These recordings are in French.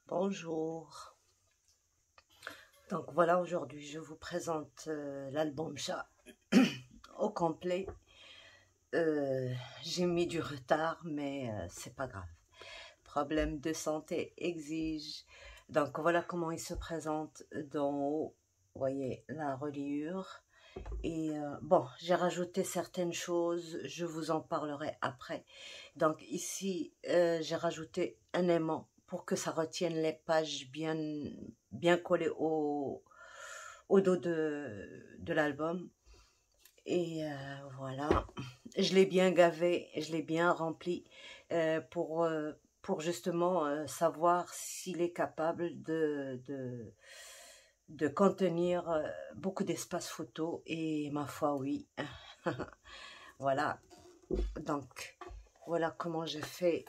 Bonjour. Donc voilà, aujourd'hui je vous présente l'album chat au complet. J'ai mis du retard, mais c'est pas grave. Problème de santé exige. Donc voilà comment il se présente d'en haut. Vous voyez la reliure. Et bon, j'ai rajouté certaines choses, je vous en parlerai après. Donc ici, j'ai rajouté un aimant pour que ça retienne les pages bien collées au dos de l'album. Et voilà, je l'ai bien gavé, je l'ai bien rempli pour justement savoir s'il est capable de contenir beaucoup d'espace photo. Et ma foi, oui. Voilà, donc voilà comment je fais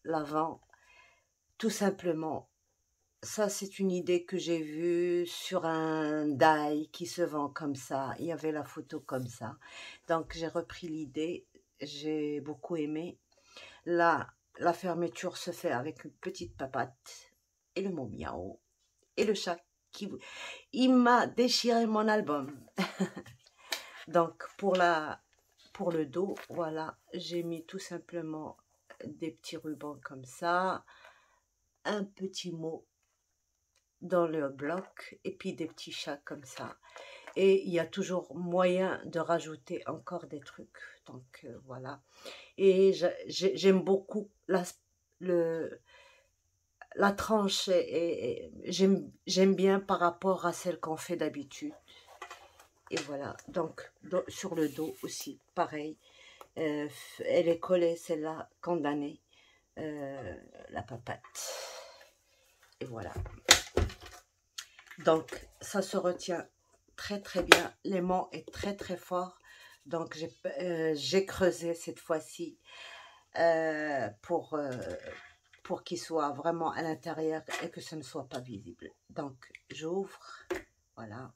l'avant. Tout simplement, ça c'est une idée que j'ai vue sur un die qui se vend comme ça. Il y avait la photo comme ça. Donc j'ai repris l'idée, j'ai beaucoup aimé. Là, la fermeture se fait avec une petite papate et le mot miaou et le chat qui... Il m'a déchiré mon album. Donc pour le dos, voilà, j'ai mis tout simplement des petits rubans comme ça, un petit mot dans le bloc et puis des petits chats comme ça. Et il y a toujours moyen de rajouter encore des trucs. Donc voilà. Et j'aime beaucoup la tranche et j'aime bien par rapport à celle qu'on fait d'habitude. Et voilà, donc sur le dos aussi, pareil. Elle est collée, celle-là, condamnée, la papate. Et voilà. Donc, ça se retient très très bien. L'aimant est très très fort. Donc, j'ai creusé cette fois-ci pour qu'il soit vraiment à l'intérieur et que ce ne soit pas visible. Donc, j'ouvre. Voilà.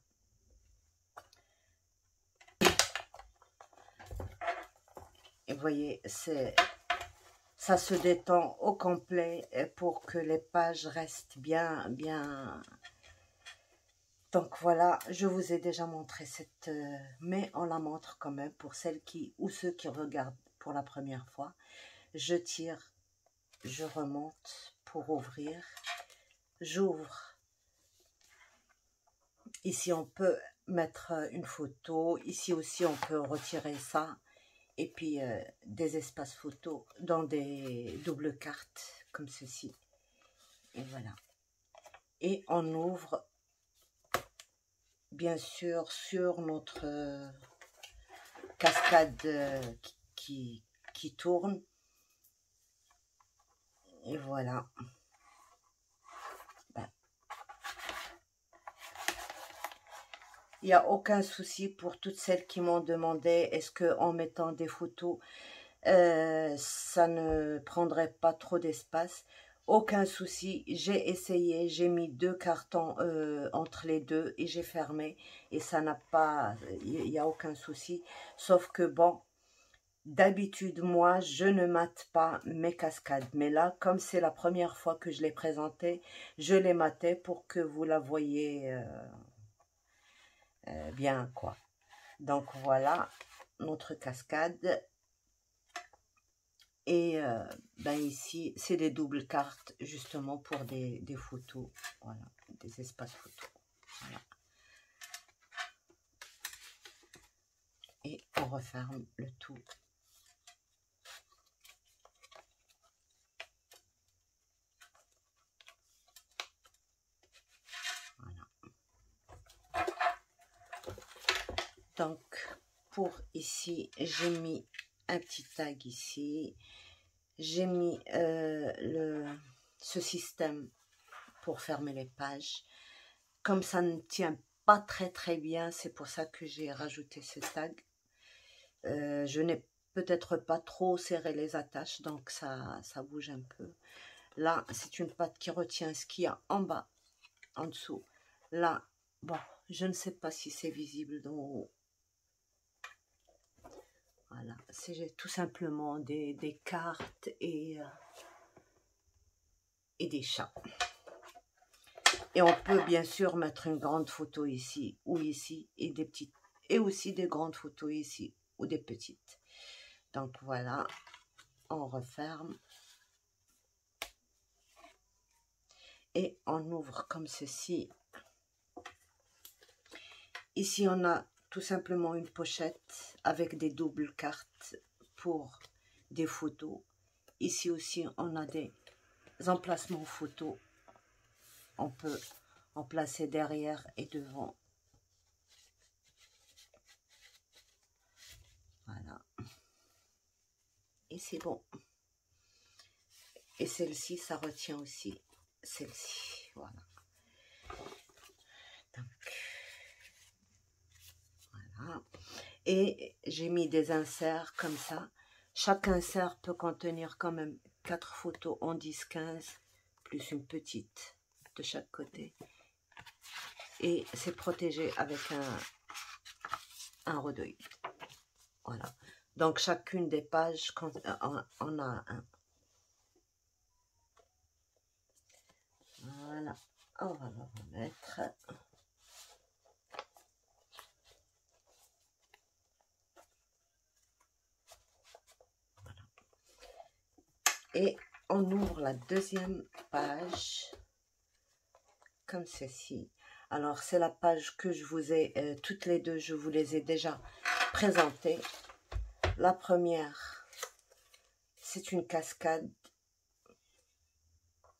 Et vous voyez, ça se détend au complet pour que les pages restent bien. Donc voilà, je vous ai déjà montré cette... mais on la montre quand même pour celles ou ceux qui regardent pour la première fois. Je tire, je remonte pour ouvrir. J'ouvre. Ici, on peut mettre une photo. Ici aussi, on peut retirer ça. Et puis, des espaces photos dans des doubles cartes comme ceci. Et voilà. Et on ouvre, bien sûr, sur notre cascade qui tourne. Et voilà. Ben, il n'y a aucun souci pour toutes celles qui m'ont demandé est-ce qu'en mettant des photos, ça ne prendrait pas trop d'espace. Aucun souci, j'ai essayé, j'ai mis 2 cartons entre les deux et j'ai fermé et ça n'a pas, il n'y a aucun souci. Sauf que bon, d'habitude, moi, je ne mate pas mes cascades. Mais là, comme c'est la première fois que je l'ai présentée, je les matais pour que vous la voyez bien, quoi. Donc, voilà notre cascade. Et ben ici, c'est des doubles cartes, justement, pour des photos. Voilà, des espaces photos. Voilà. Et on referme le tout. Donc, pour ici, j'ai mis un petit tag ici. J'ai mis ce système pour fermer les pages. Comme ça ne tient pas très très bien, c'est pour ça que j'ai rajouté ce tag. Je n'ai peut-être pas trop serré les attaches, donc ça bouge un peu. Là, c'est une patte qui retient ce qu'il y a en bas, en dessous. Là, bon, je ne sais pas si c'est visible d'en haut. Voilà, c'est tout simplement des cartes et et des chats. Et on peut bien sûr mettre une grande photo ici ou ici et des petites, et aussi des grandes photos ici ou des petites. Donc voilà, on referme et on ouvre comme ceci. Ici on a tout simplement une pochette avec des doubles cartes pour des photos. Ici aussi on a des emplacements photos. On peut en placer derrière et devant. Voilà. Et c'est bon. Et celle-ci, ça retient aussi celle-ci. Voilà. Donc, voilà. Et j'ai mis des inserts comme ça. Chaque insert peut contenir quand même 4 photos en 10-15, plus une petite de chaque côté. Et c'est protégé avec un redeuil. Voilà. Donc chacune des pages, on a un. Voilà. On va le remettre. Voilà. Et on ouvre la deuxième page comme ceci. Alors c'est la page que je vous ai toutes les deux, je vous les ai déjà présentées. La première, c'est une cascade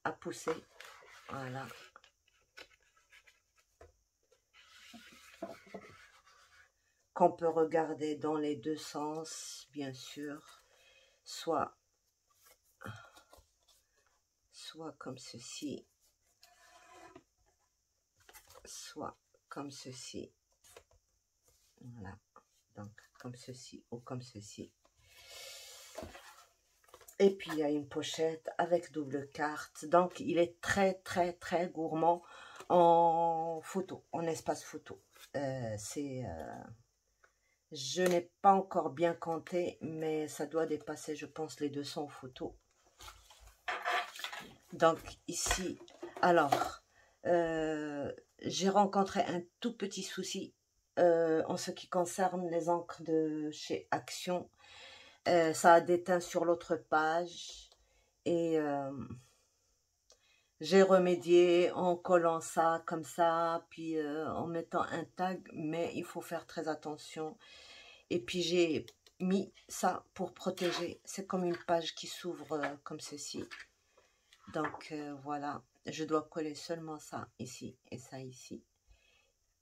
à pousser. Voilà. Qu'on peut regarder dans les deux sens, bien sûr. Soit comme ceci, soit comme ceci. Voilà. Donc, comme ceci ou comme ceci. Et puis, il y a une pochette avec double carte. Donc, il est très, très, très gourmand en photo, en espace photo. Je n'ai pas encore bien compté, mais ça doit dépasser, je pense, les 200 photos. Donc, ici, alors, j'ai rencontré un tout petit souci en ce qui concerne les encres de chez Action. Ça a déteint sur l'autre page et j'ai remédié en collant ça comme ça, puis en mettant un tag, mais il faut faire très attention. Et puis j'ai mis ça pour protéger. C'est comme une page qui s'ouvre comme ceci. Donc voilà, je dois coller seulement ça ici et ça ici.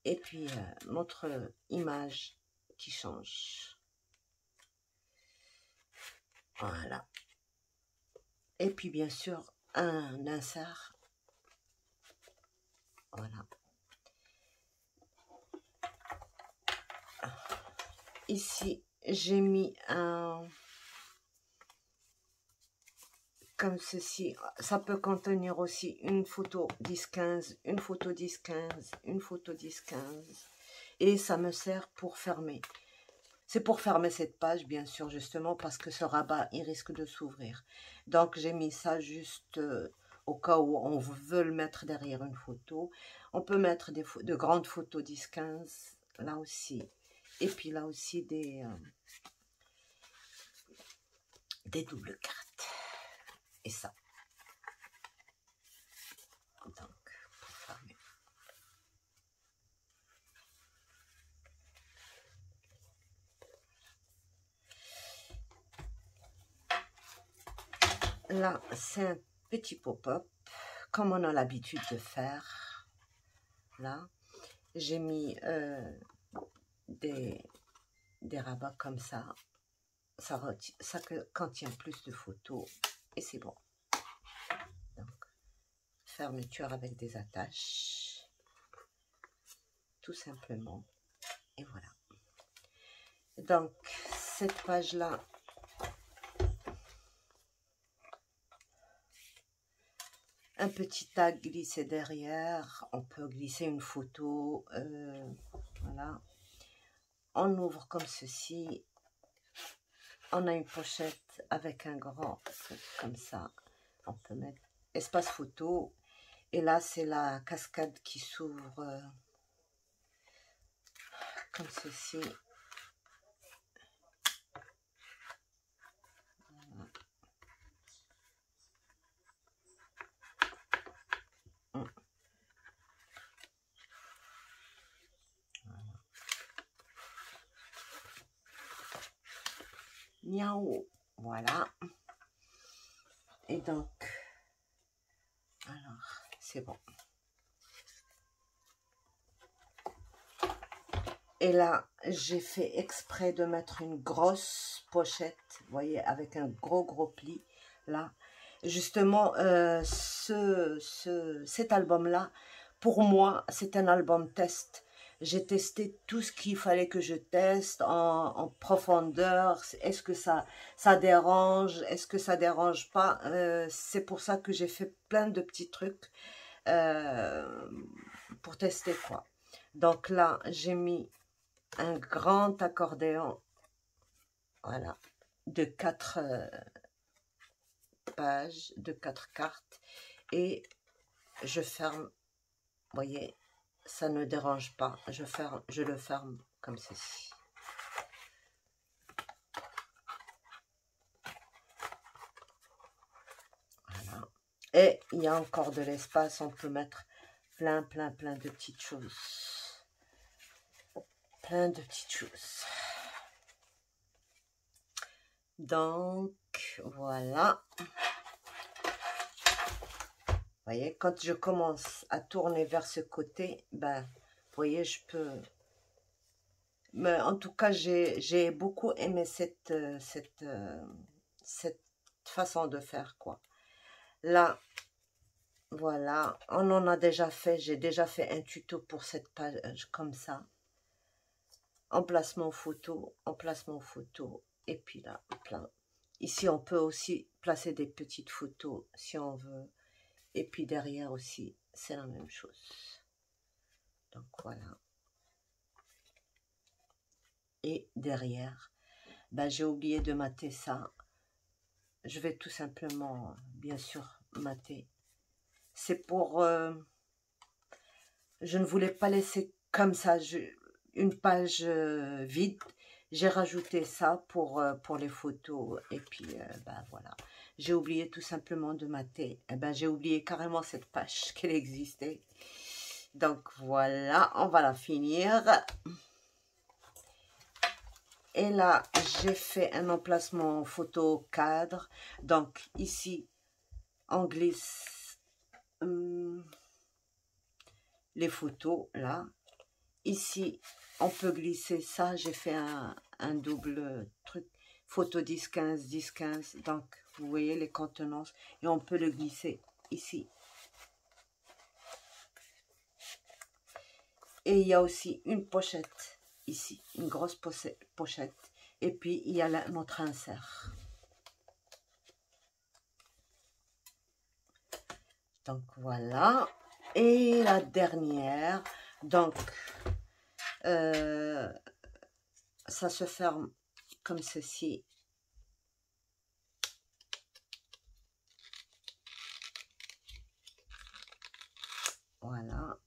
Et puis notre image qui change. Voilà. Et puis bien sûr un insert. Voilà. Ici j'ai mis un comme ceci. Ça peut contenir aussi une photo 10-15, une photo 10-15, une photo 10-15. Et ça me sert pour fermer. C'est pour fermer cette page, bien sûr, justement, parce que ce rabat, il risque de s'ouvrir. Donc, j'ai mis ça juste au cas où on veut le mettre derrière une photo. On peut mettre de grandes photos 10-15, là aussi. Et puis là aussi, des doubles cartes. Et ça. Donc, pour fermer. Là, c'est un petit pop-up, comme on a l'habitude de faire. Là, j'ai mis des rabats comme ça. Ça contient plus de photos et c'est bon. Donc, fermeture avec des attaches. Tout simplement. Et voilà. Donc, cette page-là, un petit tag glissé derrière, on peut glisser une photo, voilà. On ouvre comme ceci, on a une pochette avec un grand truc comme ça, on peut mettre espace photo. Et là, c'est la cascade qui s'ouvre comme ceci. Miaou, voilà. Et donc, alors, c'est bon. Et là, j'ai fait exprès de mettre une grosse pochette, vous voyez, avec un gros pli, là. Justement, cet album-là, pour moi, c'est un album test. J'ai testé tout ce qu'il fallait que je teste en profondeur. Est-ce que ça dérange? Est-ce que ça dérange pas? C'est pour ça que j'ai fait plein de petits trucs pour tester, quoi. Donc là, j'ai mis un grand accordéon, voilà, de 4 pages, de 4 cartes, et je ferme, vous voyez, ça ne dérange pas, je le ferme comme ceci. Voilà. Et il y a encore de l'espace, on peut mettre plein de petites choses. Plein de petites choses. Donc, voilà. Vous voyez, quand je commence à tourner vers ce côté, ben, vous voyez, je peux... Mais en tout cas, j'ai beaucoup aimé cette façon de faire, quoi. Là, voilà, on en a déjà fait, j'ai déjà fait un tuto pour cette page comme ça. Emplacement photo, et puis là, plein. Ici, on peut aussi placer des petites photos si on veut. Et puis derrière aussi, c'est la même chose. Donc voilà. Et derrière, ben, j'ai oublié de mater ça. Je vais tout simplement, bien sûr, mater. C'est pour... je ne voulais pas laisser comme ça une page vide. J'ai rajouté ça pour les photos. Et puis, ben voilà. J'ai oublié tout simplement de mater. Eh ben, j'ai oublié carrément cette page qu'elle existait. Donc voilà, on va la finir. Et là, j'ai fait un emplacement photo cadre. Donc ici, on glisse les photos, là. Ici, on peut glisser ça. J'ai fait un double truc. Photo 10-15, 10-15. Donc, vous voyez les contenances. Et on peut le glisser ici. Et il y a aussi une pochette ici. Une grosse pochette. Et puis, il y a là notre insert. Donc, voilà. Et la dernière. Donc, ça se ferme comme ceci. Voilà.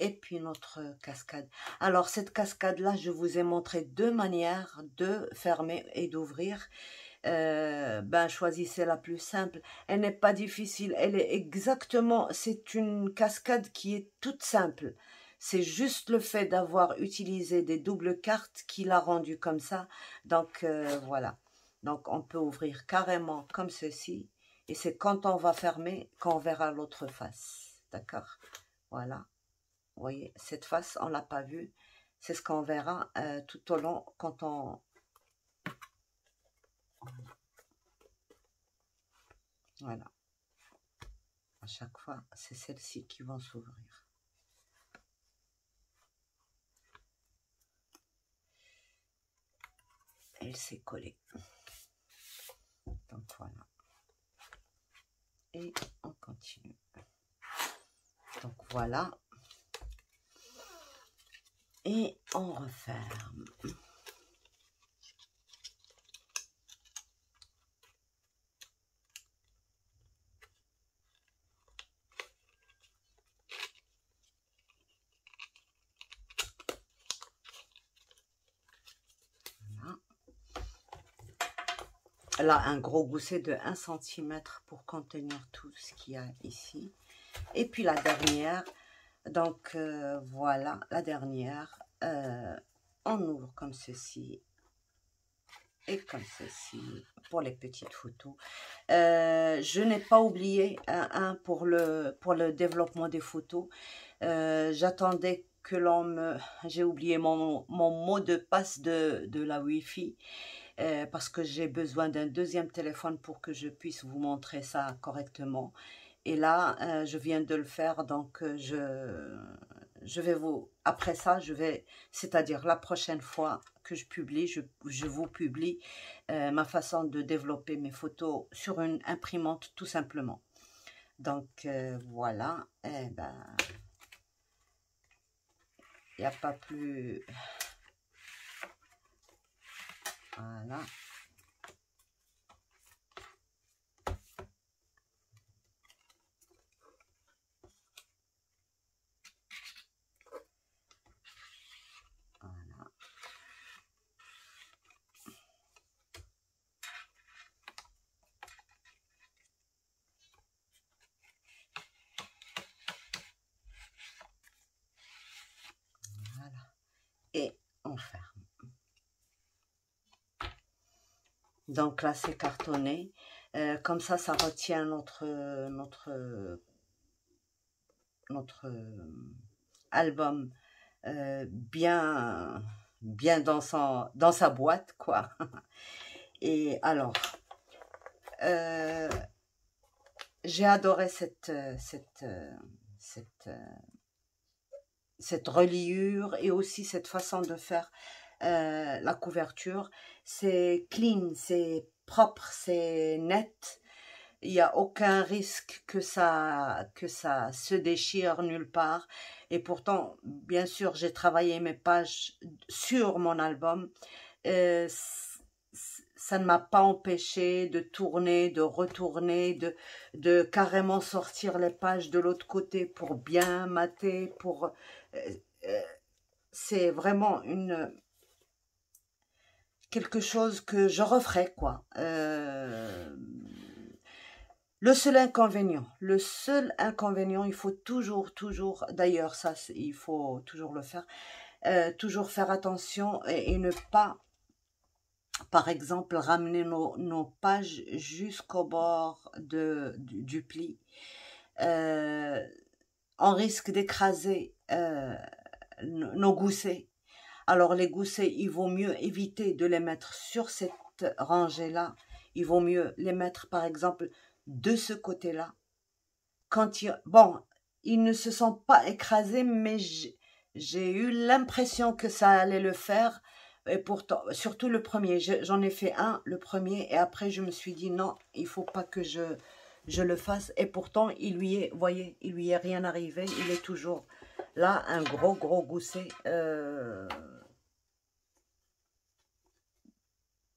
Et puis notre cascade. Alors cette cascade là, je vous ai montré deux manières de fermer et d'ouvrir. Ben choisissez la plus simple. Elle n'est pas difficile, elle est exactement, c'est une cascade qui est toute simple. C'est juste le fait d'avoir utilisé des doubles cartes qui l'a rendu comme ça. Donc voilà. Donc on peut ouvrir carrément comme ceci. Et c'est quand on va fermer qu'on verra l'autre face. D'accord? Voilà. Vous voyez, cette face, on ne l'a pas vue. C'est ce qu'on verra tout au long quand on... Voilà. À chaque fois, c'est celles-ci qui vont s'ouvrir. Elle s'est collée. Donc voilà. Et on continue. Donc voilà. Et on referme. Là, un gros gousset de 1 centimètre pour contenir tout ce qu'il y a ici. Et puis la dernière, donc voilà, la dernière, on ouvre comme ceci et comme ceci pour les petites photos. Je n'ai pas oublié un pour le développement des photos. J'attendais que l'on me... J'ai oublié mon mot de passe de la Wi-Fi. Parce que j'ai besoin d'un deuxième téléphone pour que je puisse vous montrer ça correctement. Et là, je viens de le faire, donc je vais vous... Après ça, c'est-à-dire la prochaine fois que je publie, je vous publie ma façon de développer mes photos sur une imprimante, tout simplement. Donc, voilà. Eh ben, il n'y a pas plus... Voilà. Voilà. Voilà. Et on ferme. Donc là, c'est cartonné. Comme ça retient notre album bien dans sa boîte, quoi. Et alors, j'ai adoré cette reliure et aussi cette façon de faire la couverture. C'est clean, c'est propre, c'est net. Il n'y a aucun risque que ça se déchire nulle part. Et pourtant, bien sûr, j'ai travaillé mes pages sur mon album. Ça ne m'a pas empêché de tourner, de retourner, de carrément sortir les pages de l'autre côté pour bien mater, pour... c'est vraiment quelque chose que je referais, quoi. Le seul inconvénient, il faut toujours, d'ailleurs ça, il faut toujours le faire, toujours faire attention et ne pas, par exemple, ramener nos pages jusqu'au bord du pli. On risque d'écraser nos goussets. Alors les goussets, il vaut mieux éviter de les mettre sur cette rangée-là. Il vaut mieux les mettre, par exemple, de ce côté-là. Bon, ils ne se sont pas écrasés, mais j'ai eu l'impression que ça allait le faire. Et pourtant, surtout le premier, j'en ai fait un, le premier, et après je me suis dit non, il faut pas que je le fasse. Et pourtant, voyez, il lui est rien arrivé, il est toujours là, un gros gousset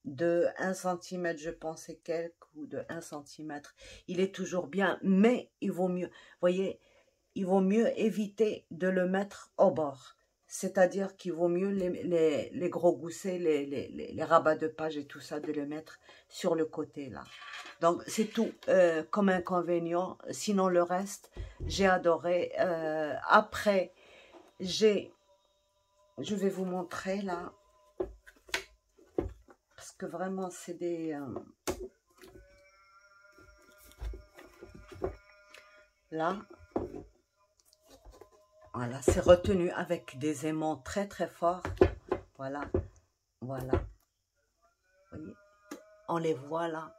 de 1 cm, je pense, et quelques, ou de 1 cm. Il est toujours bien, mais il vaut mieux, voyez, il vaut mieux éviter de le mettre au bord. C'est-à-dire qu'il vaut mieux les gros goussets, les rabats de page et tout ça, de les mettre sur le côté là. Donc c'est tout comme inconvénient. Sinon le reste, j'ai adoré. Après, je vais vous montrer là. Parce que vraiment c'est des... là, voilà, c'est retenu avec des aimants très forts. Voilà, voilà. Vous voyez, on les voit là.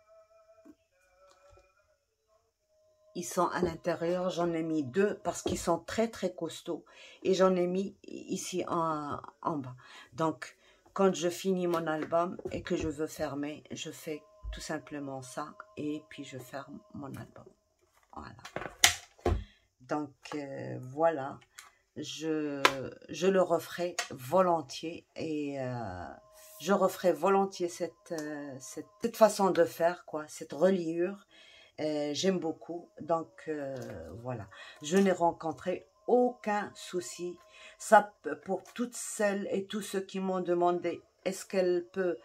Ils sont à l'intérieur, j'en ai mis 2 parce qu'ils sont très costauds. Et j'en ai mis ici en bas. Donc, quand je finis mon album et que je veux fermer, je fais tout simplement ça. Et puis, je ferme mon album. Voilà. Donc, voilà. Je le referai volontiers. Et je referai volontiers cette façon de faire, quoi, cette reliure. J'aime beaucoup, donc voilà. Je n'ai rencontré aucun souci. Ça, pour toutes celles et tous ceux qui m'ont demandé, est-ce qu'elle peut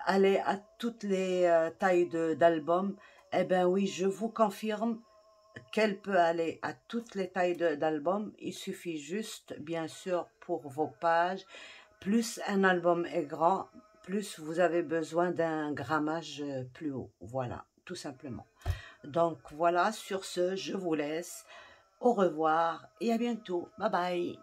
aller à toutes les tailles d'albums, eh bien oui, je vous confirme qu'elle peut aller à toutes les tailles d'albums. Il suffit juste, bien sûr, pour vos pages, plus un album est grand, plus vous avez besoin d'un grammage plus haut. Voilà, tout simplement. Donc voilà, sur ce, je vous laisse. Au revoir et à bientôt. Bye bye.